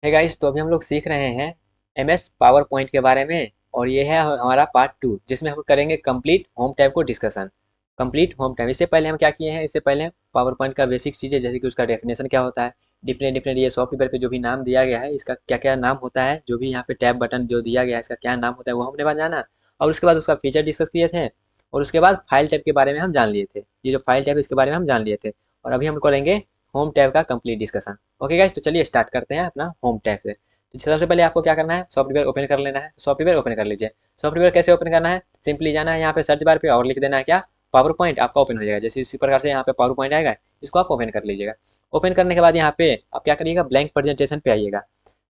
है गाइस, तो अभी हम लोग सीख रहे हैं एमएस पावर पॉइंट के बारे में। और ये है हमारा पार्ट 2 जिसमें हम करेंगे कंप्लीट होम टैब को डिस्कशन। कंप्लीट होम टैब, इससे पहले हम क्या किए हैं, इससे पहले पावर पॉइंट का बेसिक चीज़ें जैसे कि उसका डेफिनेशन क्या होता है, डिफरेंट डिफरेंट ये सॉफ्टवेयर पे जो भी नाम दिया गया है इसका क्या क्या नाम होता है, जो भी यहाँ पे टैब बटन जो दिया गया है इसका क्या नाम होता है वो हमने बात जाना। और उसके बाद उसका फीचर डिस्कस किए थे। और उसके बाद फाइल टैब के बारे में हम जान लिए थे, ये जो फाइल टैब है इसके बारे में हम जान लिए थे। और अभी हम करेंगे होम टैब का कंप्लीट डिस्कशन। ओके गाइस, तो चलिए स्टार्ट करते हैं अपना होम टैब से। तो सबसे पहले आपको क्या करना है, सॉफ्टवेयर ओपन कर लेना है। सॉफ्टवेयर ओपन कर लीजिए। सॉफ्टवेयर कैसे ओपन करना है, सिंपली जाना है यहाँ पे सर्च बार पे और लिख देना है क्या, पावर पॉइंट। आपका ओपन हो जाएगा। जैसे इसी प्रकार से यहाँ पे पावर पॉइंट आएगा, इसको आप ओपन कर लीजिएगा। ओपन करने के बाद यहाँ पे आप क्या करिएगा, ब्लैंक प्रेजेंटेशन पे आइएगा।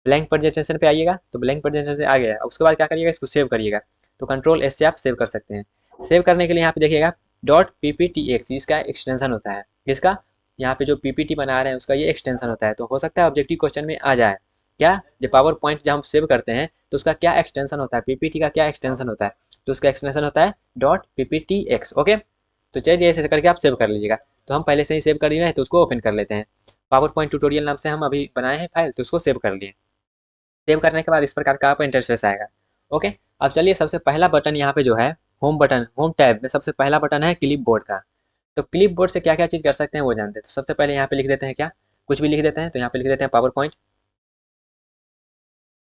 ब्लैंक प्रेजेंटेशन पे आइएगा तो ब्लैंक प्रेजेंटेशन आ गया। उसके बाद क्या करिएगा, इसको सेव करिएगा। तो कंट्रोल एस से आप सेव कर सकते हैं। सेव करने के लिए यहाँ पे देखिएगा डॉट पीपीटीएक्स इसका एक्सटेंशन होता है। इसका यहाँ पे जो पीपीटी बना रहे हैं उसका ये एक्सटेंशन होता है। तो हो सकता है ऑब्जेक्टिव क्वेश्चन में आ जाए क्या, जब पावर पॉइंट जब हम सेव करते हैं तो उसका क्या एक्सटेंशन होता है, पीपीटी का क्या एक्सटेंशन होता है। तो उसका एक्सटेंशन होता है डॉट पीपीटी एक्स। ओके, तो चलिए ऐसे करके आप सेव कर लीजिएगा। तो हम पहले से ही सेव कर लिए हैं तो उसको ओपन कर लेते हैं। पावर पॉइंट ट्यूटोरियल नाम से हम अभी बनाए हैं फाइल, तो उसको सेव कर लिए। सेव करने के बाद इस प्रकार का आपका इंटरफेस आएगा। ओके, अब चलिए सबसे पहला बटन यहाँ पे जो है होम बटन, होम टैब में सबसे पहला बटन है क्लिप बोर्ड का। तो क्लिप बोर्ड से क्या क्या चीज़ कर सकते हैं वो जानते हैं। तो सबसे पहले यहाँ पे लिख देते हैं क्या, कुछ भी लिख देते हैं। तो यहाँ पे लिख देते हैं पावर पॉइंट।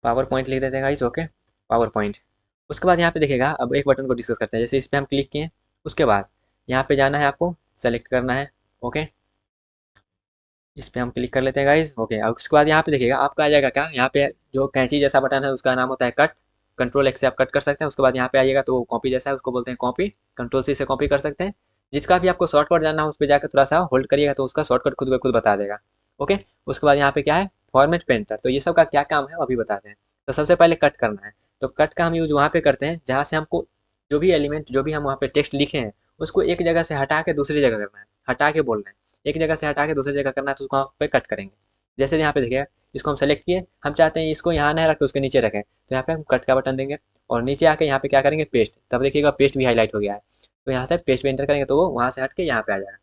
पावर पॉइंट लिख देते हैं गाइस। Okay, power point. उसके बाद यहाँ पे देखिएगा, अब एक बटन को डिस्कस करते हैं। जैसे इस पर हम क्लिक किए, उसके बाद यहाँ पे जाना है, आपको सेलेक्ट करना है। ओके, इस पे हम क्लिक कर लेते हैं गाइस। ओके, अब उसके बाद यहाँ पे देखिएगा आपका आ जाएगा क्या, यहाँ पे जो कैंची जैसा बटन है उसका नाम होता है कट। कंट्रोल एक्स से आप कट कर सकते हैं। उसके बाद यहाँ पे आइएगा तो कॉपी जैसा है उसको बोलते हैं कॉपी। कंट्रोल सी से कॉपी कर सकते हैं। जिसका भी आपको शॉर्टकट जानना हो उस पर जाकर थोड़ा सा होल्ड करिएगा तो उसका शॉर्टकट खुद ब खुद बता देगा। ओके, उसके बाद यहाँ पे क्या है, फॉर्मेट पेंटर। तो ये सब का क्या काम है वो अभी बताते हैं। तो सबसे पहले कट करना है। तो कट का हम यूज वहाँ पे करते हैं जहाँ से हमको जो भी एलिमेंट, जो भी हम वहाँ पे टेक्स्ट लिखे हैं उसको एक जगह से हटा के दूसरी जगह करना है। हटा के बोल रहे हैं, एक जगह से हटा के दूसरी जगह करना है, तो उसको वहाँ पे कट करेंगे। जैसे यहाँ पे देखिए, इसको हम सेलेक्ट किए, हम चाहते हैं इसको यहाँ ना रखें उसके नीचे रखें, तो यहाँ पे हम कट का बटन देंगे। और नीचे आके यहाँ पे क्या करेंगे, पेस्ट। तब देखिएगा पेस्ट भी हाईलाइट हो गया है। तो यहाँ से पेस्ट पे एंटर करेंगे तो वो वहाँ से हट के यहाँ पे आ जाएगा।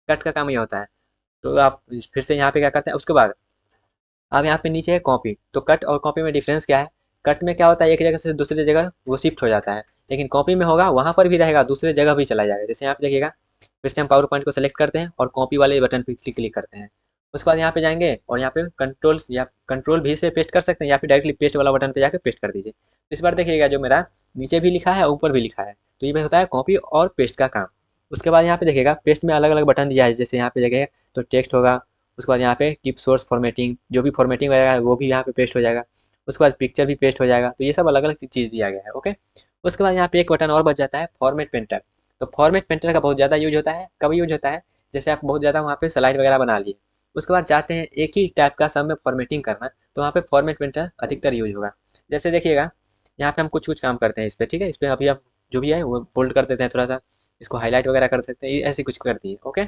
कट का काम ये होता है। तो आप फिर से यहाँ पे क्या करते हैं, उसके बाद अब यहाँ पे नीचे है कॉपी। तो कट और कॉपी में डिफरेंस क्या है, कट में क्या होता है एक जगह से दूसरी जगह वो शिफ्ट हो जाता है, लेकिन कॉपी में होगा वहाँ पर भी रहेगा, दूसरी जगह भी चला जाएगा। जैसे यहाँ पे देखिएगा, फिर से हम पावर पॉइंट को सेलेक्ट करते हैं और कॉपी वाले बटन पे क्लिक करते हैं। उसके बाद यहाँ पे जाएंगे और यहाँ पे कंट्रोल या कंट्रोल भी से पेस्ट कर सकते हैं, या फिर डायरेक्टली पेस्ट वाला बटन पे जाकर पेस्ट कर दीजिए। तो इस बार देखिएगा जो मेरा नीचे भी लिखा है ऊपर भी लिखा है, तो ये होता है कॉपी और पेस्ट का काम। उसके बाद यहाँ पे देखिएगा पेस्ट में अलग अलग बटन दिया है। जैसे यहाँ पे जगह तो टेक्स्ट होगा। उसके बाद यहाँ पे कीप सोर्स फॉर्मेटिंग, जो भी फॉर्मेटिंग वगैरह वो भी यहाँ पे पेस्ट हो जाएगा। उसके बाद पिक्चर भी पेस्ट हो जाएगा। तो ये सब अलग अलग चीज़ दिया गया है। ओके, उसके बाद यहाँ पे एक बटन और बच जाता है, फॉर्मेट पेंटर। तो फॉर्मेट पेंटर का बहुत ज़्यादा यूज होता है। कब यूज होता है, जैसे आप बहुत ज़्यादा वहाँ पे स्लाइड वगैरह बना लिए, उसके बाद चाहते हैं एक ही टाइप का सब में फॉर्मेटिंग करना, तो वहाँ पे फॉर्मेट पेंटर अधिकतर यूज होगा। जैसे देखिएगा, यहाँ पे हम कुछ कुछ काम करते हैं इस पर, ठीक है। इस पर अभी आप जो भी है वो बोल्ड कर देते हैं थोड़ा सा, इसको हाईलाइट वगैरह कर सकते हैं, ऐसे कुछ कर दिए। ओके,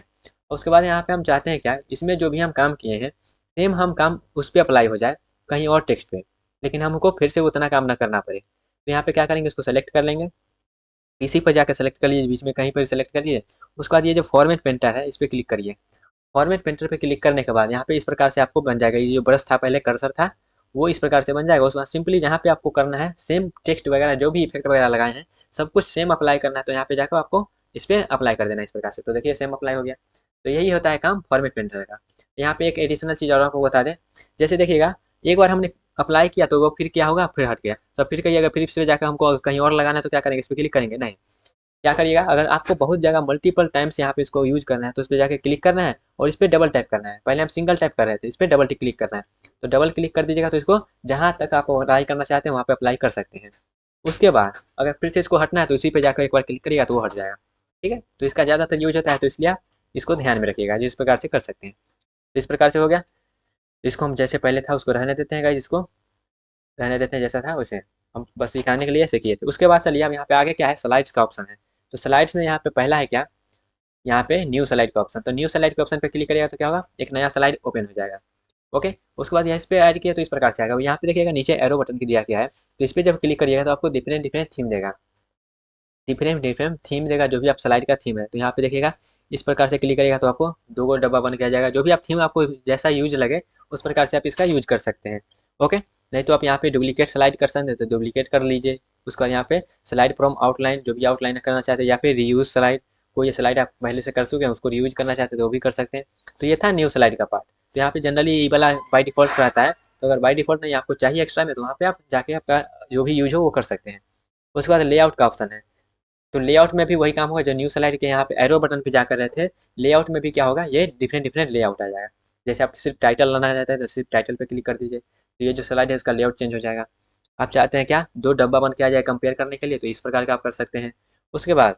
उसके बाद यहाँ पे हम चाहते हैं क्या, इसमें जो भी हम काम किए हैं सेम हम काम उस पर अप्लाई हो जाए कहीं और टेक्स्ट पे, लेकिन हमको फिर से उतना काम ना करना पड़े। तो यहाँ पे क्या करेंगे, इसको सेलेक्ट कर लेंगे, इसी पर जाकर सेलेक्ट कर लीजिए, बीच में कहीं पर सेलेक्ट करिए। उसके बाद ये जो फॉर्मेट पेंटर है इस पर क्लिक करिए। फॉर्मेट पेंटर पे क्लिक करने के बाद यहाँ पे इस प्रकार से आपको बन जाएगा। ये जो ब्रश था पहले, कर्सर था, वो इस प्रकार से बन जाएगा। उसके बाद सिंपली जहाँ पे आपको करना है सेम टेक्स्ट वगैरह जो भी इफेक्ट वगैरह लगाए हैं सब कुछ सेम अप्लाई करना है। तो यहाँ पे जाकर आपको इस पर अप्लाई कर देना है इस प्रकार से। तो देखिए सेम अप्लाई हो गया। तो यही होता है काम फॉर्मेट पेंटर का। यहाँ पे एक एडिशनल चीज़ और आपको बता दें, जैसे देखिएगा एक बार हमने अप्लाई किया तो वो फिर क्या होगा, फिर हट गया। तो फिर कहिएगा फिर से जाकर हमको कहीं और लगाना है तो क्या करेंगे, इस पर क्लिक करेंगे नहीं, क्या करिएगा, अगर आपको बहुत जगह मल्टीपल टाइम्स यहाँ पे इसको यूज करना है तो इस पर जाके क्लिक करना है और इस पर डबल टैप करना है। पहले हम सिंगल टैप कर रहे थे, इस पर डबल क्लिक करना है। तो डबल क्लिक कर दीजिएगा तो इसको जहाँ तक आप अप्लाई करना चाहते हैं वहाँ पे अप्लाई कर सकते हैं। उसके बाद अगर फिर से इसको हटना है तो इसी पे जाकर एक बार क्लिक करिएगा तो वो हट जाएगा। ठीक है, तो इसका ज़्यादातर यूज होता है, तो इसलिए आप इसको ध्यान में रखिएगा, जिस प्रकार से कर सकते हैं। तो इस प्रकार से हो गया। इसको हम जैसे पहले था उसको रहने देते हैं गाइस, इसको रहने देते हैं जैसा था वैसे। हम बस सिखाने के लिए ऐसे किए थे। उसके बाद चलिए अब यहाँ पे आगे क्या है, स्लाइड्स का ऑप्शन है। तो स्लाइड्स में यहाँ पे पहला है क्या, यहाँ पे न्यू स्लाइड का ऑप्शन। तो न्यू स्लाइड के ऑप्शन पे क्लिक करिएगा तो क्या होगा, एक नया स्लाइड ओपन हो जाएगा। ओके, उसके बाद यहाँ इस पे ऐड किया तो इस प्रकार से आएगा। यहाँ पे देखिएगा नीचे एरो बटन की दिया गया है, तो इस पे जब क्लिक करिएगा तो आपको डिफरेंट डिफरेंट थीम देगा। डिफरेंट डिफरेंट थीम देगा जो भी आप स्लाइड का थीम है। तो यहाँ पे देखिएगा इस प्रकार से क्लिक करिएगा तो आपको दो गो डब्बा बन के आ जाएगा। जो भी आप थीम आपको जैसा यूज लगे उस प्रकार से आप इसका यूज कर सकते हैं। ओके, नहीं तो आप यहाँ पे डुप्लीकेट स्लाइड कर सकते हैं, तो डुप्लीकेट कर लीजिए। उसके बाद यहाँ पे स्लाइड फ्रॉम आउटलाइन, जो भी आउटलाइन करना चाहते हैं, या फिर रीयूज स्लाइड, कोई स्लाइड आप पहले से कर चुके हैं उसको रीयूज करना चाहते हैं तो वो भी कर सकते हैं। तो ये था न्यू स्लाइड का पार्ट। तो यहाँ पे जनरली ये वाला बाई डिफॉल्ट रहता है, तो अगर बाई डिफॉल्ट नहीं आपको चाहिए एक्स्ट्रा में, तो वहाँ पे आप जाके आपका जो भी यूज हो वो कर सकते हैं। उसके बाद लेआउट का ऑप्शन है, तो लेआउट में भी वही काम होगा जो न्यू स्लाइड के यहाँ पे एरो बटन पे जाकर रहे थे। लेआउट में भी क्या होगा, ये डिफरेंट डिफरेंट लेआउट आ जाएगा। जैसे आप सिर्फ टाइटल लाना चाहते हैं तो सिर्फ टाइटल पे क्लिक कर दीजिए, तो ये जो स्लाइड है उसका लेआउट चेंज हो जाएगा। आप चाहते हैं क्या दो डब्बा बन के आ जाए कंपेयर करने के लिए, तो इस प्रकार का आप कर सकते हैं। उसके बाद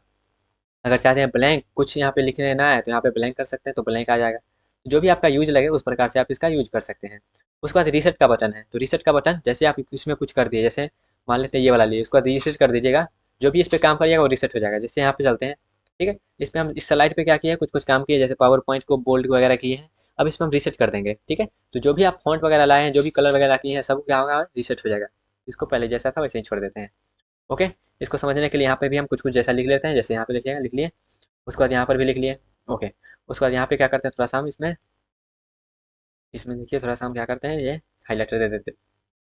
अगर चाहते हैं ब्लैंक कुछ यहाँ पे लिखने ना है, तो यहाँ पे ब्लैंक कर सकते हैं, तो ब्लैंक आ जाएगा। तो जो भी आपका यूज लगे उस प्रकार से आप इसका यूज कर सकते हैं। उसके बाद रीसेट का बटन है, तो रीसेट का बटन जैसे आप इसमें कुछ कर दिए, जैसे मान लेते हैं ये वाला लिए, उसको रीसेट कर दीजिएगा। जो भी इस पे काम करिएगा वो रीसेट हो जाएगा। जैसे यहाँ पे चलते हैं, ठीक है, इस पे हम इस स्लाइड पे क्या किया है, कुछ कुछ काम किए, जैसे पावर पॉइंट को बोल्ड वगैरह किए हैं। अब इसमें हम रीसेट कर देंगे, ठीक है। तो जो भी आप फॉन्ट वगैरह लाए हैं, जो भी कलर वगैरह किए हैं, सब क्या होगा, रीसेट हो जाएगा। इसको पहले जैसा था वैसे ही छोड़ देते हैं। ओके, इसको समझने के लिए यहाँ पे भी हम कुछ कुछ जैसा लिख लेते हैं, जैसे यहाँ पे देखिएगा लिख लिए। उसके बाद यहाँ पर भी लिख लिए। ओके, उसके बाद यहाँ पे क्या करते हैं, थोड़ा सा हम इसमें इसमें देखिए थोड़ा सा हम क्या करते हैं, ये हाईलाइटर दे देते हैं।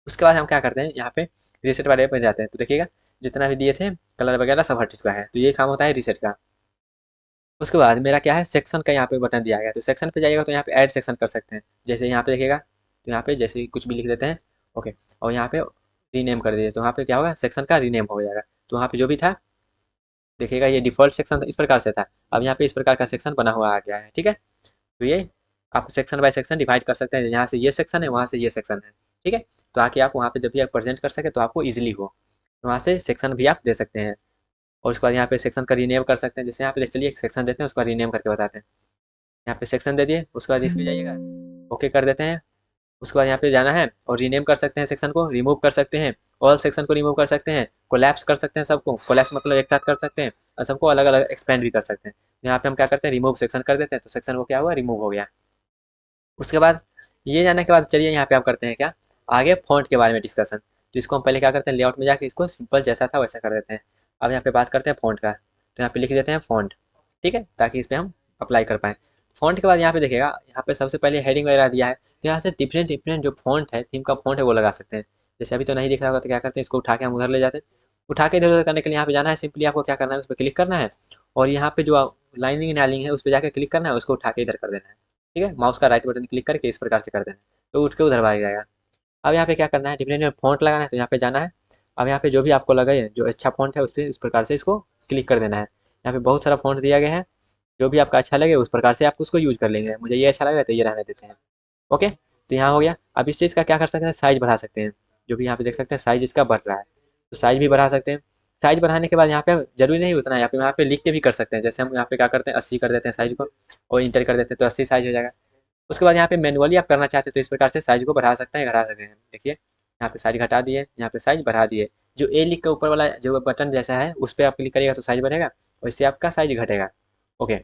उसके बाद हम क्या करते हैं, यहाँ पे रीसेट वाले पे जाते हैं, तो देखिएगा जितना भी दिए थे कलर वगैरह सब हट चुका है, तो ये काम होता है रीसेट का। उसके बाद मेरा क्या है, सेक्शन का यहाँ पे बटन दिया गया है, तो सेक्शन पे जाइएगा तो यहाँ पे ऐड सेक्शन कर सकते हैं। जैसे यहाँ पे देखिएगा, तो यहाँ पे जैसे कुछ भी लिख देते हैं। ओके, और यहाँ पे रीनेम कर दीजिए, तो यहाँ पे क्या होगा, सेक्शन का रीनेम हो जाएगा। तो वहाँ पे जो भी था देखिएगा, ये डिफॉल्ट सेक्शन इस प्रकार से था, अब यहाँ पे इस प्रकार का सेक्शन बना हुआ आ गया है, ठीक है। तो ये आप सेक्शन बाय सेक्शन डिवाइड कर सकते हैं, यहाँ से ये सेक्शन है, वहाँ से ये सेक्शन है, ठीक है। तो आके आप वहाँ पे जब भी आप प्रेजेंट कर सके तो आपको ईजिली हो, तो वहाँ से सेक्शन भी आप दे सकते हैं। और उसके बाद यहाँ पे सेक्शन का रीनेम कर सकते हैं, जैसे यहाँ पे चलिए एक सेक्शन देते हैं, उसका रीनेम करके बताते हैं। यहाँ पे सेक्शन दे दिए, उसके बाद इसमें जाइएगा, ओके कर देते हैं। उसके बाद यहाँ पे जाना है और रीनेम कर सकते हैं, सेक्शन को रिमूव कर सकते हैं, ऑल सेक्शन को रिमूव कर सकते हैं, कोलैप्स कर सकते हैं, सबको कोलैप्स मतलब एक साथ कर सकते हैं, और सबको अलग अलग एक्सपेंड भी कर सकते हैं। यहाँ पे हम क्या करते हैं, रिमूव सेक्शन कर देते हैं, तो सेक्शन वो क्या हुआ, रिमूव हो गया। उसके बाद ये जाने के बाद चलिए यहाँ पे आप करते हैं क्या, आगे फॉन्ट के बारे में डिस्कशन। तो इसको हम पहले क्या करते हैं, लेआउट में जाके इसको सिंपल जैसा था वैसा कर देते हैं। अब यहाँ पे बात करते हैं फॉन्ट का, तो यहाँ पे लिख देते हैं फॉन्ट, ठीक है, ताकि इस पर हम अप्लाई कर पाएँ। फॉन्ट के बाद यहाँ पे देखिएगा, यहाँ पे सबसे पहले हेडिंग वगैरह दिया है, तो यहाँ से डिफरेंट डिफरेंट जो फॉन्ट है, थीम का फॉन्ट है वो लगा सकते हैं। जैसे अभी तो नहीं दिख रहा होगा, तो क्या करते हैं, इसको उठा के हम उधर ले जाते हैं। उठा के इधर उधर करने के लिए यहाँ पे जाना है, सिंपली आपको क्या करना है, उस पर क्लिक करना है, और यहाँ पे जो लाइनिंग नाइलिंग है उस पर जाकर क्लिक करना है, उसको उठा के इधर कर देना है, ठीक है। माउस का राइट बटन क्लिक करके इस प्रकार से कर देना है, तो उठ के उधर भाग जाएगा। अब यहाँ पे क्या करना है, डिफरेंट डिफरेंट फॉन्ट लगाना है, तो यहाँ पे जाना है। अब यहाँ पे जो भी आपको लगे जो अच्छा फॉन्ट है उस पर इस प्रकार से इसको क्लिक कर देना है। यहाँ पे बहुत सारा फॉन्ट दिया गया है, जो भी आपका अच्छा लगे उस प्रकार से आप उसको यूज कर लेंगे। मुझे ये अच्छा लगा तो ये रहने देते हैं। ओके, तो यहाँ हो गया। अब इस चीज़ का क्या कर सकते हैं, साइज बढ़ा सकते हैं। जो भी यहाँ पे देख सकते हैं साइज इसका बढ़ रहा है, तो साइज भी बढ़ा सकते हैं। साइज बढ़ाने के बाद यहाँ पे जरूरी नहीं उतना, यहाँ पे लिख के भी कर सकते हैं। जैसे हम यहाँ पे क्या करते हैं, 80 कर देते हैं साइज को, और इंटर कर देते हैं, तो 80 साइज हो जाएगा। उसके बाद यहाँ पे मैनुअली आप करना चाहते हैं तो इस प्रकार से साइज को बढ़ा सकते हैं, घटा सकते हैं। देखिए यहाँ पे साइज घटा दिए, यहाँ पे साइज बढ़ा दिए। जो ए लिख के ऊपर वाला जो बटन जैसा है उस पर आप क्लिक करिएगा तो साइज बढ़ेगा, और इससे आपका साइज घटेगा। ओके,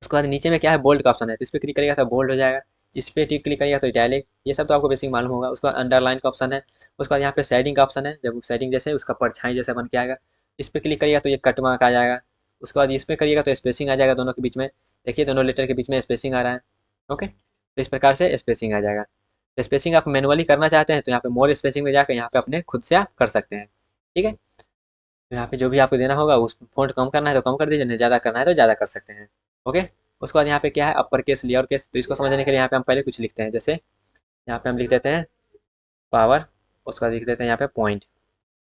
उसके बाद नीचे में क्या है, बोल्ड का ऑप्शन है, तो इस पर क्लिक करिएगा तो बोल्ड हो जाएगा। इस पर क्लिक करिएगा तो इटैलिक, ये सब तो आपको बेसिक मालूम होगा। उसका अंडरलाइन का ऑप्शन है। उसके बाद यहाँ पे शेडिंग का ऑप्शन है, जब शेडिंग जैसे उसका परछाई जैसा बन के आएगा, इस पर क्लिक करिएगा तो ये कट मार्क आ जाएगा। उसके बाद इस पर करिएगा तो स्पेसिंग आ जाएगा दोनों के बीच में। देखिए दोनों लेटर के बीच में स्पेसिंग आ रहा है। ओके, तो इस प्रकार से स्पेसिंग आ जाएगा। स्पेसिंग आप मैनुअली करना चाहते हैं तो यहाँ पे मोर स्पेसिंग में जाकर यहाँ पे अपने खुद से आप कर सकते हैं, ठीक है। तो यहाँ पे जो भी आपको देना होगा, उस फॉन्ट कम करना है तो कम कर दीजिए, नहीं ज़्यादा करना है तो ज़्यादा कर सकते हैं। ओके, उसके बाद यहाँ पे क्या है, अपर केस लोअर केस, तो इसको समझने के लिए यहाँ पे हम पहले कुछ लिखते हैं। जैसे यहाँ पे हम लिख देते हैं पावर, उसके बाद लिख देते हैं यहाँ पे पॉइंट,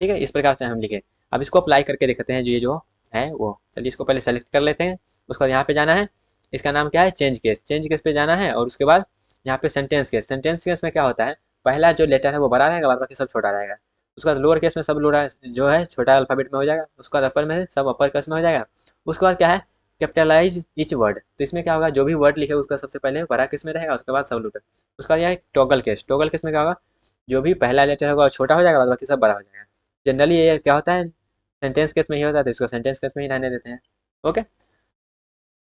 ठीक है। इस प्रकार से हम लिखे। अब इसको अप्लाई करके देखते हैं, जो ये जो है वो, चलिए इसको पहले सेलेक्ट कर लेते हैं। उसके बाद यहाँ पे जाना है, इसका नाम क्या है, चेंज केस, चेंज केस पे जाना है। और उसके बाद यहाँ पे सेंटेंस केस, सेंटेंस केस में क्या होता है, पहला जो लेटर है वो बड़ा रहेगा, बाद बाकी सब छोटा रहेगा। उसके बाद लोअर केस में सब लोअर जो है छोटा अल्फाबेट में हो जाएगा। उसके बाद अपर में सब अपर केस में हो जाएगा। उसके बाद क्या है, कैपिटलाइज ईच वर्ड, तो इसमें क्या होगा, जो भी वर्ड लिखे उसका सबसे पहले बड़ा केस में रहेगा, उसके बाद सब लोअर। उसका यह है टॉगल केस, टॉगल केस में क्या होगा, जो भी पहला लेटर होगा वो छोटा हो जाएगा, बाद बाकी सब बड़ा हो जाएगा। जनरली ये क्या होता है, सेंटेंस केस में ही होता है, तो इसको सेंटेंस केस में ही रहने देते हैं। ओके,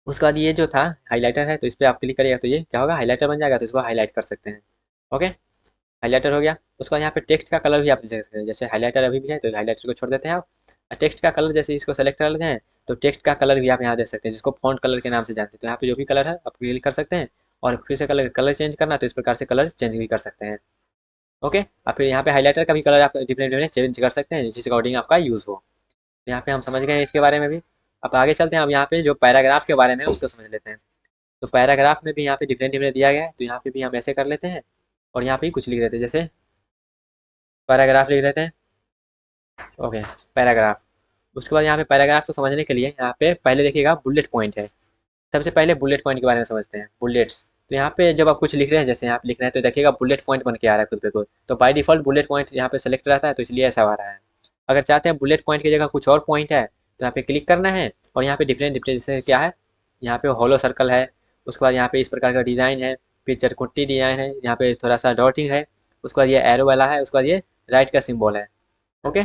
उसके बाद ये जो था हाइलाइटर है, तो इस पर आप क्लिक करिएगा तो ये क्या होगा, हाइलाइटर बन जाएगा, तो इसको हाईलाइट कर सकते हैं। ओके, हाइलाइटर हो गया। उसके बाद यहाँ पे टेक्स्ट का कलर भी आप दे सकते हैं। जैसे हाइलाइटर अभी भी है तो हाइलाइटर को छोड़ देते हैं आप, टेक्स्ट का कलर जैसे इसको सेलेक्ट कर लेते हैं, तो टेक्स्ट का कलर भी आप यहाँ दे सकते हैं, जिसको फॉन्ट कलर के नाम से जानते हैं। तो यहाँ पे जो भी कलर है आप क्लिक कर सकते हैं, और फिर से कलर कलर चेंज करना है तो इस प्रकार से कलर चेंज भी कर सकते हैं। ओके। और फिर यहाँ पे हाईलाइटर का भी कलर आप डिफरेंट डिफरेंट चेंज कर सकते हैं जिस अकॉर्डिंग आपका यूज़ हो। तो यहाँ पे हम समझ गए इसके बारे में भी। अब आगे चलते हैं, अब यहाँ पे जो पैराग्राफ के बारे में है उसको समझ लेते हैं। तो पैराग्राफ में भी यहाँ पे डिफरेंट डिफरेंट दिया गया है, तो यहाँ पे भी हम ऐसे कर लेते हैं और यहाँ पे कुछ लिख देते हैं, जैसे पैराग्राफ लिख देते हैं। Okay, paragraph. उसके बाद यहाँ पे पैराग्राफ को समझने के लिए यहाँ पे पहले देखिएगा बुलेट पॉइंट है। सबसे पहले बुलेट पॉइंट के बारे में समझते हैं, बुलेट्स। तो यहाँ पे जब आप कुछ लिख रहे हैं, जैसे यहाँ पे लिख रहे हैं, तो देखिएगा बुलेट पॉइंट बन के आ रहा है खुद पे खुद। तो बाय डिफॉल्ट बुलेट पॉइंट यहाँ पे सेलेक्ट रहता है, तो इसलिए ऐसा आ रहा है। अगर चाहते हैं बुलेट पॉइंट की जगह कुछ और पॉइंट है, तो यहाँ पे क्लिक करना है और यहाँ पे डिफरेंट डिफरेंट जैसे क्या है, यहाँ पे हॉलो सर्कल है, उसके बाद यहाँ पे इस प्रकार का डिजाइन है, फिर चरकुट्टी डिजाइन है, यहाँ पे थोड़ा सा डॉटिंग है, उसके बाद ये एरो वाला है, उसके बाद ये राइट का सिंबल है। ओके,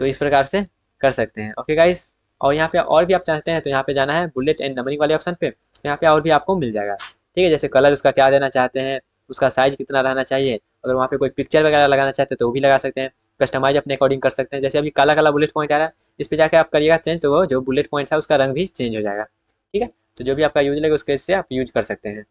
तो इस प्रकार से कर सकते हैं। ओके गाइस, और यहाँ पे और भी आप चाहते हैं तो यहाँ पे जाना है बुलेट एंड नंबरिंग वाले ऑप्शन पे, तो यहाँ पे और भी आपको मिल जाएगा। ठीक है, जैसे कलर उसका क्या देना चाहते हैं, उसका साइज कितना रहना चाहिए, अगर वहाँ पे कोई पिक्चर वगैरह लगाना चाहते हैं तो वो भी लगा सकते हैं। कस्टमाइज अपने अकॉर्डिंग कर सकते हैं, जैसे अभी काला काला बुलेट पॉइंट आ रहा है, इस पे जाकर आप करिएगा चेंज, तो वो जो बुलेट पॉइंट है उसका रंग भी चेंज हो जाएगा। ठीक है, तो जो भी आपका यूज लगे उसके से आप यूज कर सकते हैं।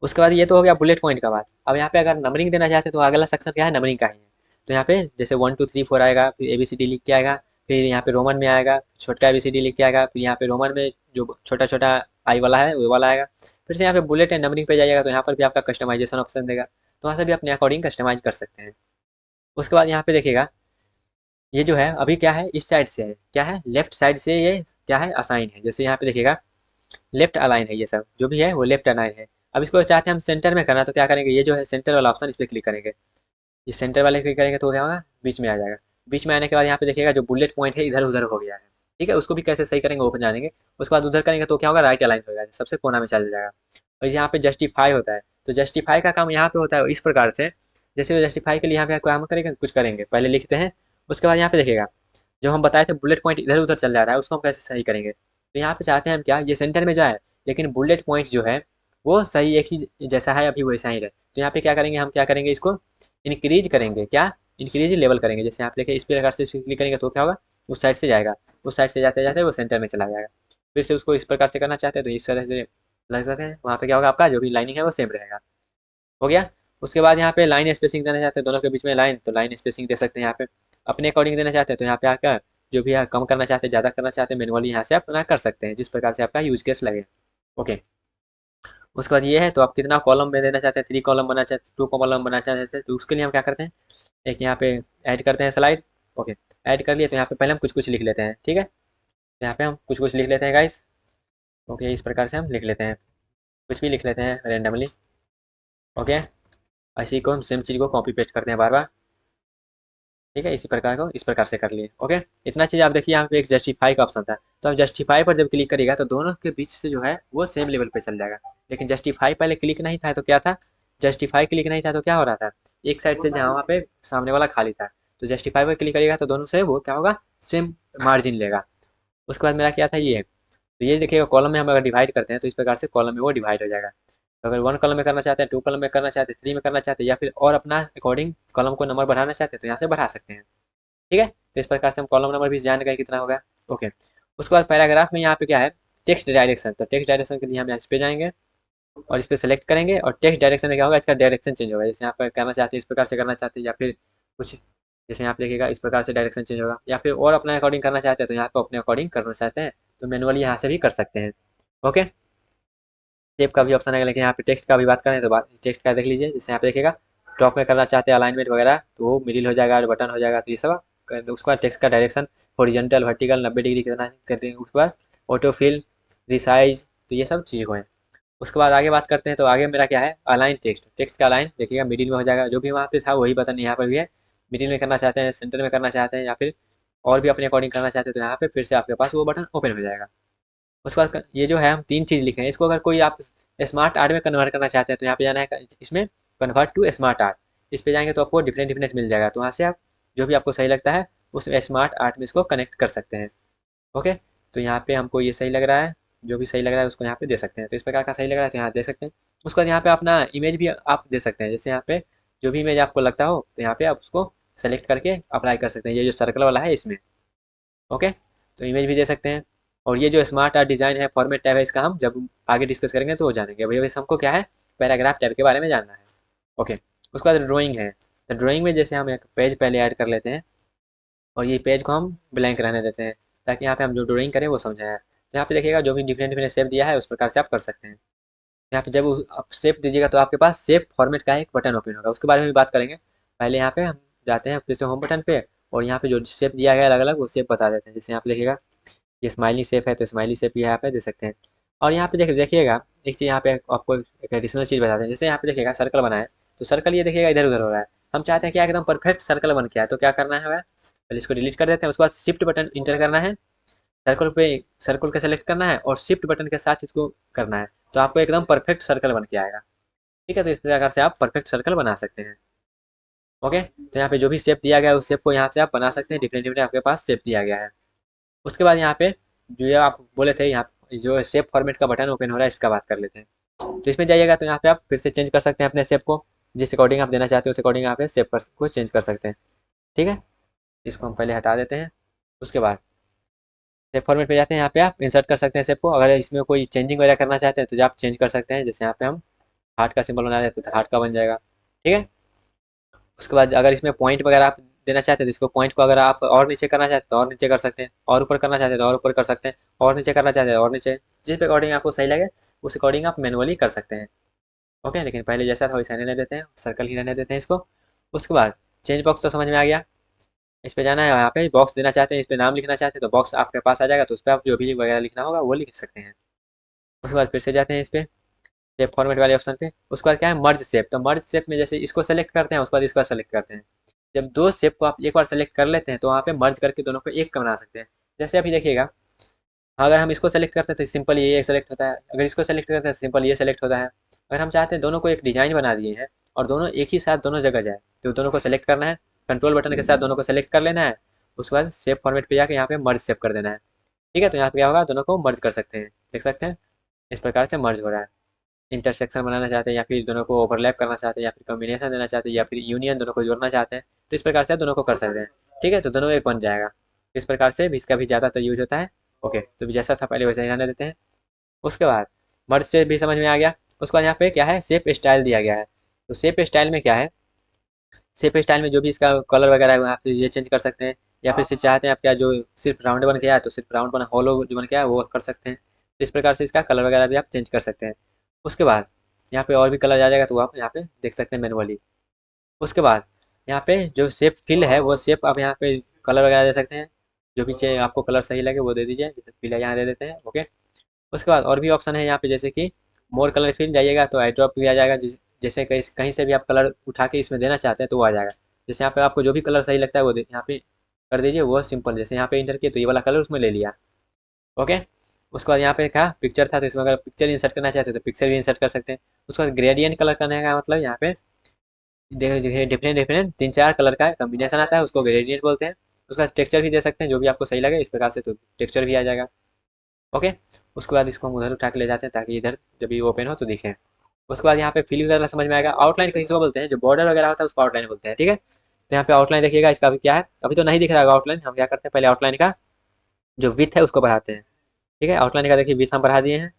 उसके बाद ये तो हो गया बुलेट पॉइंट का बात। अब यहाँ पे अगर नंबरिंग देना चाहते हैं तो अगला सेक्शन क्या है, नंबरिंग का ही है। तो यहाँ पे जैसे 1 2 3 4 आएगा, फिर ABCD लिख के आएगा, फिर यहाँ पे रोमन में आएगा, छोटा ABCD लिख के आएगा, फिर यहाँ पे रोमन में जो छोटा छोटा आई वाला है वो वाला आएगा। फिर से यहाँ पे बुलेट एंड नंबरिंग पे जाइएगा, तो यहाँ पर भी आपका कस्टमाइजेशन ऑप्शन देगा, तो वहाँ से भी अपने अकॉर्डिंग कस्टमाइज कर सकते हैं। उसके बाद यहाँ पे देखिएगा, ये जो है अभी क्या है, इस साइड से है, क्या है, लेफ्ट साइड से ये क्या है, असाइन है। जैसे यहाँ पे देखिएगा लेफ्ट अलाइन है, ये सब जो भी है वो लेफ्ट अलाइन है। अब इसको चाहते हैं हम सेंटर में करना, तो क्या करेंगे, ये जो है सेंटर वाला ऑप्शन, इस पर क्लिक करेंगे। इस सेंटर वाले क्लिक करेंगे तो क्या होगा, बीच में आ जाएगा। बीच में आने के बाद यहाँ पे देखिएगा जो बुलेट पॉइंट है इधर उधर हो गया है। ठीक है, उसको भी कैसे सही करेंगे वो जानेंगे। उसके बाद उधर करेंगे तो क्या होगा, राइट अलाइन हो जाएगा, सबसे कोना में चल जाएगा। और यहाँ पे जस्टिफाई होता है, तो जस्टिफाई का काम यहाँ पे होता है इस प्रकार से, जैसे जस्टिफाई के लिए यहाँ पे काम करेंगे, कुछ करेंगे पहले लिखते हैं। उसके बाद यहाँ पे देखिएगा जो हम बताए थे बुलेट पॉइंट इधर उधर चल जा रहा है, उसको हम कैसे सही करेंगे। तो यहाँ पे चाहते हैं हम क्या, ये सेंटर में जाए, लेकिन बुलेट पॉइंट जो है वो सही एक ही जैसा है अभी वैसा ही रहे। तो यहाँ पे क्या करेंगे, हम क्या करेंगे, इसको इंक्रीज करेंगे, क्या, इंक्रीज लेवल करेंगे। जैसे आप देखिए इस प्रकार से क्लिक करेंगे तो क्या होगा, उस साइड से जाएगा, उस साइड से जाते जाते वो सेंटर में चला जाएगा। फिर से उसको इस प्रकार से करना चाहते हैं तो इस तरह से लग सकते हैं, वहाँ पे क्या होगा, आपका जो भी लाइनिंग है वो सेम रहेगा। हो गया। उसके बाद यहाँ पे लाइन स्पेसिंग देना चाहते हैं दोनों के बीच में लाइन, तो लाइन स्पेसिंग दे सकते हैं यहाँ पे। अपने अकॉर्डिंग देना चाहते हैं तो यहाँ पे आकर जो भी कम करना चाहते हैं, ज़्यादा करना चाहते हैं, मैनुअली यहाँ से आप अपना कर सकते हैं जिस प्रकार से आपका यूज केस लगे। ओके। उसके बाद ये है, तो आप कितना कॉलम में देना चाहते हैं, 3 कॉलम बना चाहते हैं, 2 कॉलम बना चाहते हैं, तो उसके लिए हम क्या करते हैं, एक यहाँ पे ऐड करते हैं स्लाइड। ओके, ऐड कर लिए, तो यहाँ पे पहले हम कुछ कुछ लिख लेते हैं। ठीक है, तो यहाँ पे हम कुछ कुछ लिख लेते हैं गाइस। ओके, इस प्रकार से हम लिख लेते हैं, कुछ भी लिख लेते हैं रेंडमली। ओके, इसी को हम सेम चीज़ को कॉपी पेस्ट करते हैं बार बार। ठीक है, इसी प्रकार को इस प्रकार से कर लिए। ओके, इतना चीज़ आप देखिए, यहाँ पे एक जस्टिफाई का ऑप्शन था, तो आप जस्टिफाई पर जब क्लिक करिएगा तो दोनों के बीच से जो है वो सेम लेवल पे चल जाएगा। लेकिन जस्टिफाई पहले क्लिक नहीं था तो क्या था, जस्टिफाई क्लिक नहीं था तो क्या हो रहा था, एक साइड से जहाँ वहाँ पे सामने वाला खाली था, तो जस्टिफाई पर क्लिक करिएगा तो दोनों से वो क्या होगा, सेम मार्जिन लेगा। उसके बाद मेरा क्या था ये, तो ये देखिएगा कॉलम में हम अगर डिवाइड करते हैं तो इस प्रकार से कॉलम में वो डिवाइड हो जाएगा। तो अगर 1 कॉलम में करना चाहते हैं, 2 कॉलम में करना चाहते हैं, 3 में करना चाहते हैं, या फिर और अपना अकॉर्डिंग कॉलम को नंबर बढ़ाना चाहते हैं तो यहाँ से बढ़ा सकते हैं। ठीक है, तो इस प्रकार से हम कॉलम नंबर भी जान गए कितना होगा। ओके। उसके बाद पैराग्राफ में यहाँ पे क्या है, टेक्स्ट डायरेक्शन। तो टेक्स्ट डायरेक्शन के लिए हम इस पे जाएंगे और इस पे सेलेक्ट करेंगे, और टेक्स्ट डायरेक्शन में क्या होगा, इसका डायरेक्शन चेंज होगा। जैसे यहाँ पर करना चाहते हैं इस प्रकार से करना चाहते हैं, या फिर कुछ जैसे यहाँ पे देखिएगा इस प्रकार से डायरेक्शन चेंज होगा, या फिर और अपने अकॉर्डिंग करना चाहते हैं तो यहाँ पे अपने अकॉर्डिंग करना चाहते हैं तो मैनुअली यहाँ से भी कर सकते हैं। ओके, टेप का भी ऑप्शन है, लेकिन यहाँ पे टेक्स्ट का भी बात करें तो बात टेक्स्ट का देख लीजिए। जैसे यहाँ पे देखिएगा टॉप में करना चाहते हैं अलाइनमेंट वगैरह तो वो मिडिल हो जाएगा और बटन हो जाएगा, तो ये सब तो उसके बाद टेक्स्ट का डायरेक्शन हॉरिजॉन्टल वर्टिकल 90 डिग्री करना करते हैं। उसके बाद ऑटो फिल, रिसाइज, तो ये सब चीज़ हुए। उसके बाद आगे बात करते हैं, तो आगे मेरा क्या है, अलाइन टेक्स्ट। टेक्स्ट का अलाइन देखिएगा मिडिल में हो जाएगा, जो भी वहाँ पे था वही बटन यहाँ पर भी है। मिडिल में करना चाहते हैं, सेंटर में करना चाहते हैं, या फिर और भी अपने अकॉर्डिंग करना चाहते हैं तो यहाँ पे फिर से आपके पास वो बटन ओपन हो जाएगा। उसके बाद ये जो है हम 3 चीज़ लिखे हैं, इसको अगर कोई आप स्मार्ट आर्ट में कन्वर्ट करना चाहते हैं तो यहाँ पे जाना है, इसमें कन्वर्ट टू स्मार्ट आर्ट, इस पे जाएंगे तो आपको डिफरेंट डिफरेंट मिल जाएगा, तो वहाँ से आप जो भी आपको सही लगता है उस स्मार्ट आर्ट में इसको कनेक्ट कर सकते हैं। ओके, तो यहाँ पे हमको ये सही लग रहा है, जो भी सही लग रहा है उसको यहाँ पे दे सकते हैं, तो इस प्रकार का सही लग रहा है तो यहाँ दे सकते हैं। उसके बाद यहाँ पे अपना इमेज भी आप दे सकते हैं, जैसे यहाँ पे जो भी इमेज आपको लगता हो तो यहाँ पे आप उसको सेलेक्ट करके अप्लाई कर सकते हैं, ये जो सर्कल वाला है इसमें। ओके, तो इमेज भी दे सकते हैं। और ये जो स्मार्ट आर्ट डिज़ाइन है, फॉर्मेट टैब है, इसका हम जब आगे डिस्कस करेंगे तो वो जानेंगे। भैया बस हमको क्या है, पैराग्राफ टैब के बारे में जानना है। ओके, उसके बाद ड्राइंग है। तो ड्राइंग में जैसे हम एक पेज पहले ऐड कर लेते हैं और ये पेज को हम ब्लैंक रहने देते हैं ताकि यहाँ पे हम जो ड्राइंग करें वो समझाएं। तो यहाँ पे देखिएगा जो भी डिफरेंट डिफरेंट शेप दिया है उस प्रकार से आप कर सकते हैं। यहाँ पे जब आप शेप दीजिएगा तो आपके पास शेप फॉर्मेट का एक बटन ओपन होगा, उसके बारे में भी बात करेंगे। पहले यहाँ पे हम जाते हैं फिर से होम बटन पे और यहाँ पे जो शेप दिया गया अलग अलग वो शेप बता देते हैं। जैसे यहाँ पे देखिएगा ये स्माइली शेप है तो स्माइली शेप भी यहाँ पे दे सकते हैं। और यहाँ पे देखिएगा एक चीज़ यहाँ पे आपको एक एडिशनल चीज़ बताते हैं। जैसे यहाँ पे देखिएगा सर्कल बना है तो सर्कल ये देखिएगा इधर उधर हो रहा है। हम चाहते हैं कि एकदम परफेक्ट सर्कल बन के आए तो क्या करना है पहले इसको डिलीट कर देते हैं। उसके बाद शिफ्ट बटन इंटर करना है, सर्कल पे सर्कल का सेलेक्ट करना है और शिफ्ट बटन के साथ इसको करना है तो आपको एकदम परफेक्ट सर्कल बन के आएगा। ठीक है, तो इस प्रकार से आप परफेक्ट सर्कल बना सकते हैं। ओके, तो यहाँ पे जो भी शेप दिया गया है उस शेप को यहाँ से आप बना सकते हैं। डिफरेंट डिफरेंट आपके पास शेप दिया गया है। उसके बाद यहाँ पे जो ये आप बोले थे यहाँ जो शेप फॉर्मेट का बटन ओपन हो रहा है इसका बात कर लेते हैं। तो इसमें जाइएगा तो यहाँ पे आप फिर से चेंज कर सकते हैं अपने शेप को, जिस अकॉर्डिंग आप देना चाहते हो उस अकॉर्डिंग यहाँ पे शेप को चेंज कर सकते हैं। ठीक है, इसको हम पहले हटा देते हैं। उसके बाद शेप फॉर्मेट पे जाते हैं, यहाँ पे आप इंसर्ट कर सकते हैं शेप को। अगर इसमें कोई चेंजिंग वगैरह करना चाहते हैं तो आप चेंज कर सकते हैं। जैसे यहाँ पे हम हार्ट का सिंबल बना देते हैं तो हार्ट का बन जाएगा। ठीक है, उसके बाद अगर इसमें पॉइंट वगैरह आप देना चाहते हैं तो इसको पॉइंट को अगर आप और नीचे करना चाहते हैं तो और नीचे कर सकते हैं, और ऊपर करना चाहते हैं तो और ऊपर कर सकते हैं, और नीचे करना चाहते हैं और नीचे, जिस अकॉर्डिंग आपको सही लगे उस अकॉर्डिंग आप मैनुअली कर सकते हैं। ओके, लेकिन पहले जैसा था वैसा रहने देते हैं, सर्कल ही रहने देते हैं इसको। उसके बाद चेंज बॉक्स तो समझ में आ गया। इस पे जाना है, यहाँ पे बॉक्स देना चाहते हैं, इस पे नाम लिखना चाहते हैं तो बॉक्स आपके पास आ जाएगा तो उस पर आप जो भी वगैरह लिखना होगा वो लिख सकते हैं। उसके बाद फिर से जाते हैं इस पे शेप फॉर्मेट वाले ऑप्शन पे। उसके बाद क्या है मर्ज शेप, तो मर्ज शेप में जैसे इसको सेलेक्ट करते हैं उसके बाद इसको सेलेक्ट करते हैं। जब दो शेप को आप एक बार सेलेक्ट कर लेते हैं तो वहाँ पे मर्ज करके दोनों को एक का बना सकते हैं। जैसे अभी देखिएगा अगर हम इसको सेलेक्ट करते हैं तो सिंपल ये सेलेक्ट होता है, अगर इसको सेलेक्ट करते हैं तो सिंपल ये सेलेक्ट होता है। अगर हम चाहते हैं दोनों को एक डिजाइन बना दिए हैं और दोनों एक ही साथ दोनों जगह जाए तो दोनों को सेलेक्ट करना है, कंट्रोल बटन के साथ दोनों को सेलेक्ट कर लेना है। उसके बाद शेप फॉर्मेट पे जाके यहाँ पे मर्ज शेप कर देना है। ठीक है, तो यहाँ पे क्या होगा दोनों को मर्ज कर सकते हैं, देख सकते हैं इस प्रकार से मर्ज हो रहा है। इंटरसेक्शन बनाना चाहते हैं या फिर दोनों को ओवरलैप करना चाहते हैं या फिर कॉम्बिनेशन देना चाहते हैं या फिर यूनियन दोनों को जोड़ना चाहते हैं तो इस प्रकार से दोनों को कर सकते हैं। ठीक है, तो दोनों एक बन जाएगा। इस प्रकार से भी इसका भी ज़्यादातर यूज होता है। ओके, तो जैसा था पहले वैसे ही रहने देते हैं। उसके बाद मर्ज से भी समझ में आ गया। उसके बाद यहाँ पे क्या है शेप स्टाइल दिया गया है। तो शेप स्टाइल में क्या है, शेप स्टाइल में जो भी इसका कलर वगैरह है आप ये चेंज कर सकते हैं या फिर चाहते हैं आप क्या जो सिर्फ राउंड बन के आया तो सिर्फ राउंड बना, होलो जो बन के आया वो कर सकते हैं। तो इस प्रकार से इसका कलर वगैरह भी आप चेंज कर सकते हैं। उसके बाद यहाँ पे और भी कलर आ जाएगा तो आप यहाँ पे देख सकते हैं मैनुअली। उसके बाद यहाँ पे जो शेप फिल है वो शेप आप यहाँ पे कलर वगैरह दे सकते हैं, जो भी चाहिए आपको कलर सही लगे वो दे दीजिए। जैसे फिल है यहाँ दे देते हैं। ओके, उसके बाद और भी ऑप्शन है यहाँ पे जैसे कि मोर कलर फिल जाइएगा तो आई ड्रॉप भी आ जाएगा। जैसे कहीं कहीं से भी आप कलर उठा के इसमें देना चाहते हैं तो वो आ जाएगा। जैसे यहाँ पे आपको जो भी कलर सही लगता है वो यहाँ पे कर दीजिए, वो सिंपल जैसे यहाँ पे इंटर किए तो ये वाला कलर उसमें ले लिया। ओके, उसके बाद यहाँ पे क्या पिक्चर था तो इसमें अगर पिक्चर इंसर्ट करना चाहते हो तो पिक्चर भी इंसर्ट कर सकते हैं। उसके बाद ग्रेडियंट कलर करने का मतलब यहाँ पे डिफरेंट डिफरेंट 3-4 कलर का कॉम्बिनेशन आता है उसको ग्रेडियंट बोलते हैं। उसका टेक्सचर भी दे सकते हैं जो भी आपको सही लगे इस प्रकार से, तो टेक्सचर भी आ जाएगा। ओके, उसके बाद इसको हम उधर उठा के ले जाते हैं ताकि इधर जब भी ओपन हो तो दिखे। उसके बाद यहाँ पे फिल वगैरह समझ में आएगा। आउटलाइन किसी को बोलते हैं, जो बॉर्डर वगैरह होता है उसको आउटलाइन बोलते हैं। ठीक है, तो यहाँ पे आउटलाइन देखिएगा इसका भी क्या है, अभी तो नहीं दिख रहा होगा आउटलाइन। हम क्या करते हैं पहले आउटलाइन का जो विथ है उसको बढ़ाते हैं। ठीक है, आउटलाइन का देखिए विथ हम बढ़ा दिए हैं।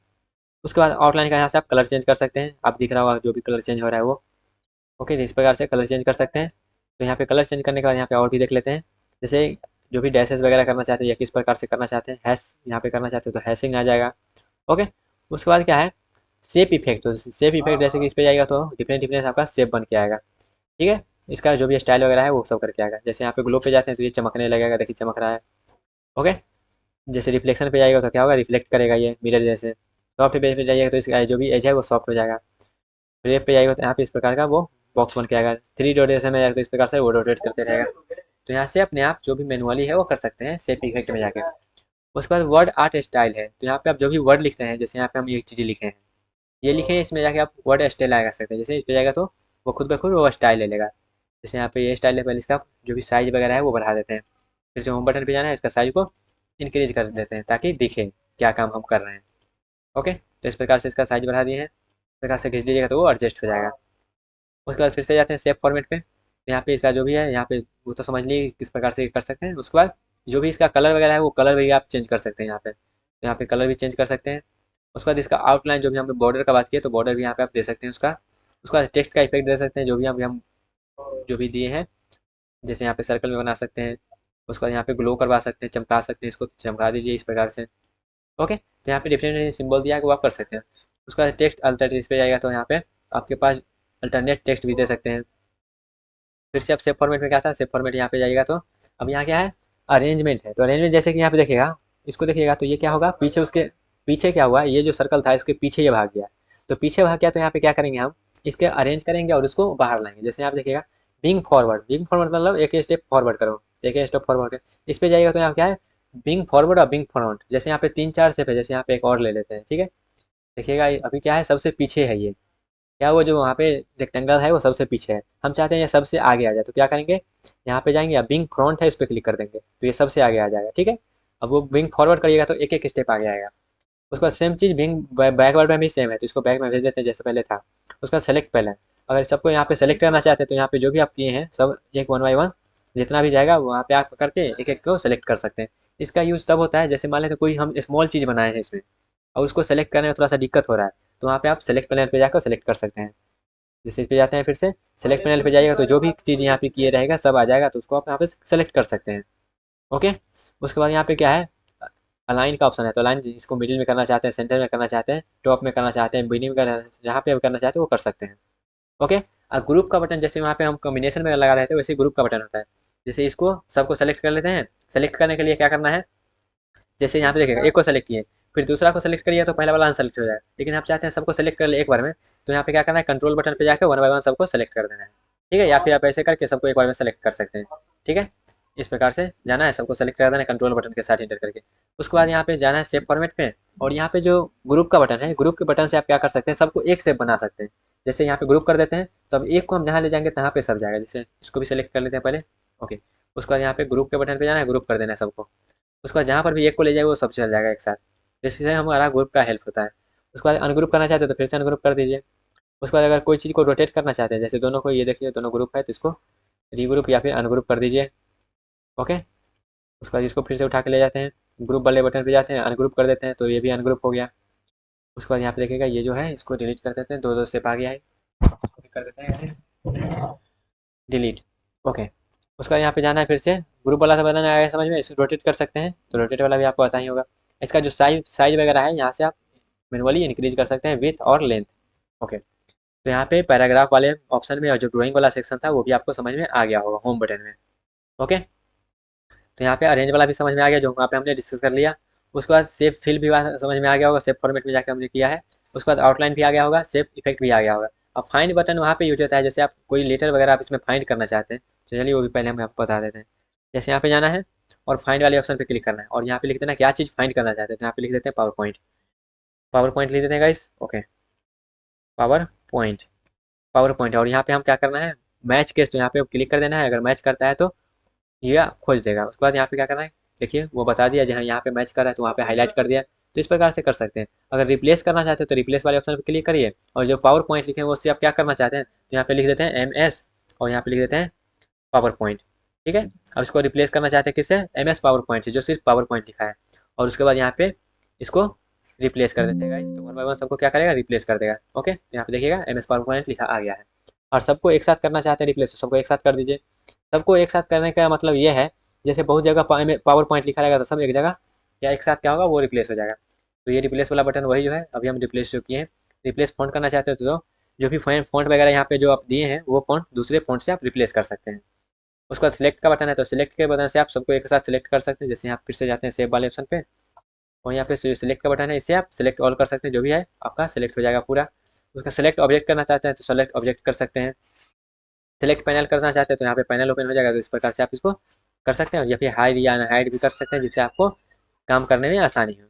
उसके बाद आउटलाइन का यहाँ से आप कलर चेंज कर सकते हैं, आप दिख रहा होगा जो भी कलर चेंज हो रहा है वो। ओके, तो इस प्रकार से कलर चेंज कर सकते हैं। तो यहाँ पे कलर चेंज करने के बाद यहाँ पे और भी देख लेते हैं। जैसे जो भी डैशेस वगैरह करना चाहते हैं या किस प्रकार से करना चाहते हैं, हैश यहाँ पे करना चाहते हैं तो हैशिंग आ जाएगा। ओके, उसके बाद क्या है शेप इफेक्ट, तो शेप इफेक्ट जैसे कि इस पे जाएगा तो डिफरेंट डिफरेंट आपका शेप बन के आएगा। ठीक है, इसका जो भी स्टाइल वगैरह है वो सब करके आएगा। जैसे यहाँ पे ग्लो पे जाते हैं तो ये चमकने लगेगा, देखिए चमक रहा है। ओके, जैसे रिफ्लेक्शन पे जाएगा तो क्या होगा रिफ्लेक्ट करेगा ये मिरर जैसे। सॉफ्ट बेस पे जाइएगा तो इसका जो भी एज है वो सॉफ्ट हो जाएगा। वेब पे जाएगा तो यहाँ पे इस प्रकार का वो बॉक्स बन के आएगा। 3 रोटेशन में जाएगा तो इस प्रकार से वो रोटेट करते रहेगा। तो यहाँ से अपने आप जो भी मैनुअली है वो कर सकते हैं शेप इफेक्ट में जाके। उसके बाद वर्ड आर्ट स्टाइल है, तो यहाँ पे आप जो भी वर्ड लिखते हैं जैसे यहाँ पे हम ये चीज़ें लिखे हैं ये लिखे हैं, इसमें जाके आप वर्ड स्टाइल लगा सकते हैं। जैसे इस पे जाएगा तो वो खुद ब खुद वो स्टाइल ले लेगा। जैसे यहाँ पे ये स्टाइल है, पहले इसका जो भी साइज वगैरह है वो बढ़ा देते हैं। फिर से होम बटन पे जाना है, इसका साइज को इंक्रीज कर देते हैं ताकि दिखे क्या काम हम कर रहे हैं। ओके, तो इस प्रकार से इसका साइज बढ़ा दिए हैं। इस प्रकार से खींच दीजिएगा तो वो एडजस्ट हो जाएगा। उसके बाद फिर से जाते हैं सेव फॉर्मेट पे, तो यहाँ पे इसका जो भी है यहाँ पे वो तो समझ लीजिए किस प्रकार से कर सकते हैं। उसके बाद जो भी इसका कलर वगैरह है वो कलर भी आप चेंज कर सकते हैं यहाँ पे, तो यहाँ पे कलर भी चेंज कर सकते हैं। उसके बाद इसका आउटलाइन जो भी हमने बॉर्डर का बात किया तो बॉर्डर भी यहाँ पे आप दे सकते हैं उसका। उसके बाद टेक्स्ट का इफेक्ट दे सकते हैं, जो भी हम जो भी दिए हैं, जैसे यहाँ पे सर्कल में बना सकते हैं, उसको यहाँ पे ग्लो करवा सकते हैं, चमका सकते हैं, इसको चमका दीजिए इस प्रकार से। ओके, तो यहाँ पे डिफरेंट सिंबल दिया है वो आप कर सकते हैं। उसका टेक्स्ट अल्टरनेट इस पे जाएगा तो यहाँ पे आपके पास अल्टरनेट टेक्स्ट भी दे सकते हैं। फिर से आप सेव फॉर्मेट में क्या था, सेव फॉर्मेट यहाँ पे जाइएगा तो अब यहाँ क्या है, अरेंजमेंट है। तो अरेंजमेंट जैसे कि यहाँ पे देखिएगा, इसको देखिएगा तो ये क्या होगा, पीछे उसके पीछे क्या हुआ, ये जो सर्कल था इसके पीछे ये भाग गया। तो पीछे भाग गया तो यहाँ पे क्या करेंगे हम, इसके अरेंज करेंगे और उसको बाहर लाएंगे। जैसे यहाँ पे देखिएगा बिंग फॉरवर्ड मतलब एक स्टेप फॉरवर्ड करो, एक स्टेप फॉरवर्ड। इस पे जाइएगा तो यहाँ क्या है, बिंग फॉरवर्ड और बिंग फ्रंट। जैसे यहाँ पे 3-4 स्टेप है, जैसे यहाँ पे एक और ले लेते हैं, ठीक है। देखिएगा अभी क्या है, सबसे पीछे है ये, क्या वो जो वहाँ पे रेक्टेंगल है वो सबसे पीछे है। हम चाहते हैं ये सबसे आगे आ जाए, तो क्या करेंगे, यहाँ पे जाएंगे, या बिंग फ्रंट है इस पर क्लिक कर देंगे तो ये सबसे आगे आ जाएगा, ठीक है। अब वो बिंग फॉरवर्ड करिएगा तो एक एक स्टेप आगे आएगा। उसका सेम चीज़ बिंग बैकवर्ड में भी सेम है, तो इसको बैक में भेज देते हैं जैसे पहले था। उसका सेलेक्ट पहले, अगर सबको यहाँ पे सेलेक्ट करना चाहते हैं तो यहाँ पे जो भी आप किए हैं सब एक 1 बाय 1 जितना भी जाएगा वहाँ पे आप करके एक एक को सेलेक्ट कर सकते हैं। इसका यूज़ तब होता है जैसे मान लेते कोई हम स्मॉल चीज़ बनाए हैं इसमें और उसको सेलेक्ट करने में थोड़ा सा दिक्कत हो रहा है, तो वहाँ पे आप सेलेक्ट पैनल पे जाकर सेलेक्ट कर सकते हैं। जैसे इस पे जाते हैं, फिर से सेलेक्ट पैनल पे जाइएगा तो जो भी चीज़ यहाँ पे किए रहेगा सब आ जाएगा, तो उसको आप यहाँ पे सेलेक्ट कर सकते हैं। ओके, उसके बाद यहाँ पे क्या है, अलाइन का ऑप्शन है। तो अलाइन इसको मिडिल में करना चाहते हैं, सेंटर में करना चाहते हैं, टॉप में करना चाहते हैं, बिनी में करना, जहाँ पे करना चाहते हैं वो कर सकते हैं। ओके, और ग्रुप का बटन जैसे वहाँ पे हम कॉम्बिनेशन में लगा रहे थे वैसे ग्रुप का बटन होता है। जैसे इसको सबको सेलेक्ट कर लेते हैं। सेलेक्ट करने के लिए क्या करना है, जैसे यहाँ पे देखिएगा एक को सेलेक्ट किए, फिर दूसरा को सेलेक्ट करिए तो पहला वाला अनसेलेक्ट हो जाए, लेकिन आप चाहते हैं सबको सेलेक्ट कर ले एक बार में, तो यहाँ पे क्या करना है, कंट्रोल बटन पे जाकर 1 बाय 1 सबको सेलेक्ट कर देना है, ठीक है। या फिर आप ऐसे करके सबको एक बार में सेलेक्ट कर सकते हैं, ठीक है। इस प्रकार से जाना है, सबको सेलेक्ट कर देना है कंट्रोल बटन के साथ इंटर करके। उसके बाद यहाँ पे जाना है सेव फॉर्मेट पे, और यहाँ पे जो ग्रुप का बटन है, ग्रुप के बटन से आप क्या कर सकते हैं, सबको एक सेव बना सकते हैं। जैसे यहाँ पे ग्रुप कर देते हैं तो अब एक को हम जहाँ ले जाएंगे तहाँ पे सब जाएगा। जैसे इसको भी सेलेक्ट कर लेते हैं पहले, ओके। उसके बाद यहाँ पे ग्रुप के बटन पे जाना है, ग्रुप कर देना है सबको। उसके बाद जहाँ पर भी एक को ले जाएगा वो सब चल जाएगा एक साथ, जिससे हमारा ग्रुप का हेल्प होता है। उसके बाद अनग्रुप करना चाहते हो तो फिर से अनग्रुप कर दीजिए। उसके बाद अगर कोई चीज़ को रोटेट करना चाहते हैं, जैसे दोनों को ये देखिए दोनों ग्रुप है तो इसको रीग्रुप या फिर अनग्रुप कर दीजिए, ओके। उसके बाद इसको फिर से उठा के ले जाते हैं, ग्रुप वाले बटन पे जाते हैं, अनग्रुप कर देते हैं तो ये भी अनग्रुप हो गया। उसके बाद यहाँ पे देखिएगा ये जो है इसको डिलीट कर देते हैं, दो दो स्टेप आ गया है, इसको भी कर देते हैं डिलीट, ओके। उसका यहाँ पे जाना है, फिर से ग्रुप वाला से बनाना आया समझ में, इसको रोटेट कर सकते हैं तो रोटेट वाला भी आपको आता ही होगा। इसका जो साइज साइज वगैरह है यहाँ से आप मैनुअली इंक्रीज कर सकते हैं, विथ और लेंथ, ओके। तो यहाँ पे पैराग्राफ वाले ऑप्शन में और जो ड्राइंग वाला सेक्शन था वो भी आपको समझ में आ गया होगा होम बटन में, ओके। तो यहाँ पे अरेंज वाला भी समझ में आ गया जो वहाँ पे हमने डिस्कस कर लिया। उसके बाद सेव फिल भी समझ में आ गया होगा, सेव फॉर्मेट में जाकर हमने किया है। उसके बाद आउटलाइन भी आ गया होगा, सेव इफेक्ट भी आ गया होगा। अब फाइंड बटन वहाँ पे यूज होता है, जैसे आप कोई लेटर वगैरह आप इसमें फाइंड करना चाहते हैं, तो चलिए वो भी पहले हम आपको बता देते हैं। जैसे यहाँ पे जाना है और फाइंड वाले ऑप्शन पे क्लिक करना है, और यहाँ पे लिख देना क्या चीज़ फाइंड करना चाहते हैं, तो यहाँ पे लिख देते हैं पावर पॉइंट। पावर पॉइंट लिख देते हैं guys, okay. Power point, power point. और यहाँ पे हम क्या करना है, मैच केस, तो यहाँ पे क्लिक कर देना है, अगर मैच करता है तो ये खोज देगा। उसके बाद यहाँ पे क्या करना है, देखिए वो बता दिया जहाँ यहाँ पे मैच कर रहा है तो वहाँ पे हाईलाइट कर दिया। तो इस प्रकार से कर सकते हैं। अगर रिप्लेस करना चाहते हैं तो रिप्लेस वाले ऑप्शन पे क्लिक करिए, और जो पावर पॉइंट लिखे हैं उससे आप क्या करना चाहते हैं, तो यहाँ पे लिख देते हैं MS, और यहाँ पे लिख देते हैं पावर पॉइंट, ठीक है। अब इसको रिप्लेस करना चाहते हैं किससे, MS पावर पॉइंट से जो सिर्फ पावर पॉइंट लिखा है, और उसके बाद यहाँ पे इसको रिप्लेस कर देते हैं गाइस। तो 1 बाय 1 सबको क्या करेगा, रिप्लेस कर देगा, ओके। यहाँ पे देखिएगा MS पावर पॉइंट लिखा आ गया है। और सबको एक साथ करना चाहते हैं रिप्लेस, तो सबको एक साथ कर दीजिए। सबको एक साथ करने का मतलब ये है, जैसे बहुत जगह पावर पॉइंट लिखा रहेगा तो सब एक जगह या एक साथ क्या होगा वो रिप्लेस हो जाएगा। तो ये रिप्लेस वाला बटन वही जो है अभी हम रिप्लेस जो किए हैं। रिप्लेस फॉन्ट करना चाहते हो तो जो भी फॉन्ट वगैरह यहाँ पे जो आप दिए हैं वो फॉन्ट दूसरे फॉन्ट से आप रिप्लेस कर सकते हैं। उसका सिलेक्ट का बटन है, तो सिलेक्ट के बटन से आप सबको एक साथ सिलेक्ट कर सकते हैं। जैसे यहाँ फिर से जाते हैं सेव वाले ऑप्शन पे, और यहाँ पे सिलेक्ट का बटन है, इससे आप सिलेक्ट ऑल कर सकते हैं, जो भी है आपका सिलेक्ट हो जाएगा पूरा। उसका सेलेक्ट ऑब्जेक्ट करना चाहते हैं तो सेलेक्ट ऑब्जेक्ट कर सकते हैं। सेलेक्ट पैनल करना चाहते हैं तो यहाँ पे पैनल ओपन हो जाएगा, तो इस प्रकार से आप इसको कर सकते हैं, या फिर हाइड या हाइड भी कर सकते हैं जिससे आपको काम करने में आसानी हो।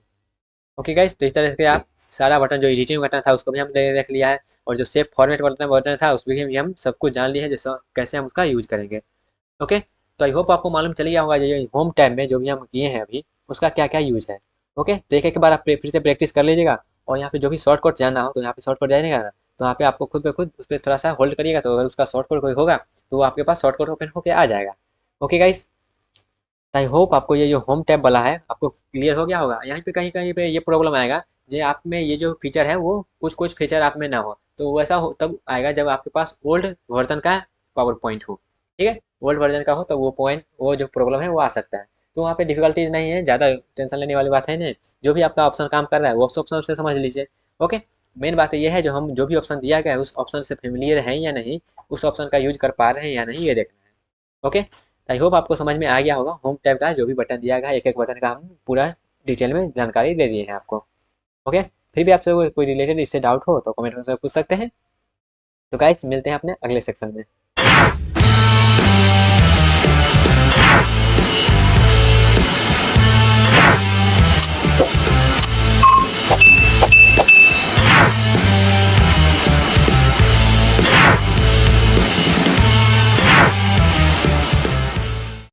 ओके गाइस, तो इस तरह से आप सारा बटन जो एडिटिंग बटन था उसको भी हमने देख लिया है, और जो सेव फॉर्मेट बटन था उस भी हम सब कुछ जान लिए हैं, जैसे कैसे हम उसका यूज करेंगे। ओके, तो आई होप आपको मालूम चल गया होगा ये होम टैब में जो भी हम किए हैं अभी उसका क्या क्या यूज है। ओके, तो एक एक बार आप फिर से प्रैक्टिस कर लीजिएगा, और यहाँ पे जो भी शॉर्टकट जानना हो तो यहाँ पे शॉर्टकट जाएगा ना, तो यहाँ पे आपको खुद पे खुद उस पर थोड़ा सा होल्ड करिएगा, तो अगर उसका शॉर्टकट कोई होगा तो वो आपके पास शॉर्टकट ओपन होकर आ जाएगा। ओके गाइस, आई होप आपको ये जो होम टैब वाला है आपको क्लियर हो गया होगा। यहाँ पे कहीं कहीं पे ये प्रॉब्लम आएगा, जो आप में ये जो फीचर है वो कुछ कुछ फीचर आप में ना हो, तो वैसा हो तब आएगा जब आपके पास ओल्ड वर्जन का पावर पॉइंट हो। ठीक है, ओल्ड वर्जन का हो तो वो जो प्रॉब्लम है वो आ सकता है। तो वहाँ पे डिफिकल्टीज नहीं है, ज़्यादा टेंशन लेने वाली बात है नहीं। जो भी आपका ऑप्शन काम कर रहा है वो ऑप्शन से समझ लीजिए। ओके, मेन बात ये है जो हम जो भी ऑप्शन दिया गया है उस ऑप्शन से फेमिलियर है या नहीं, उस ऑप्शन का यूज कर पा रहे हैं या नहीं, ये देखना है। ओके, आई होप आपको समझ में आ गया होगा। होम टैब का जो भी बटन दिया गया है, एक एक बटन का हम पूरा डिटेल में जानकारी दे दिए हैं आपको। ओके, फिर भी आपसे कोई रिलेटेड इससे डाउट हो तो कमेंट में पूछ सकते हैं। तो गाइस मिलते हैं अपने अगले सेक्शन में।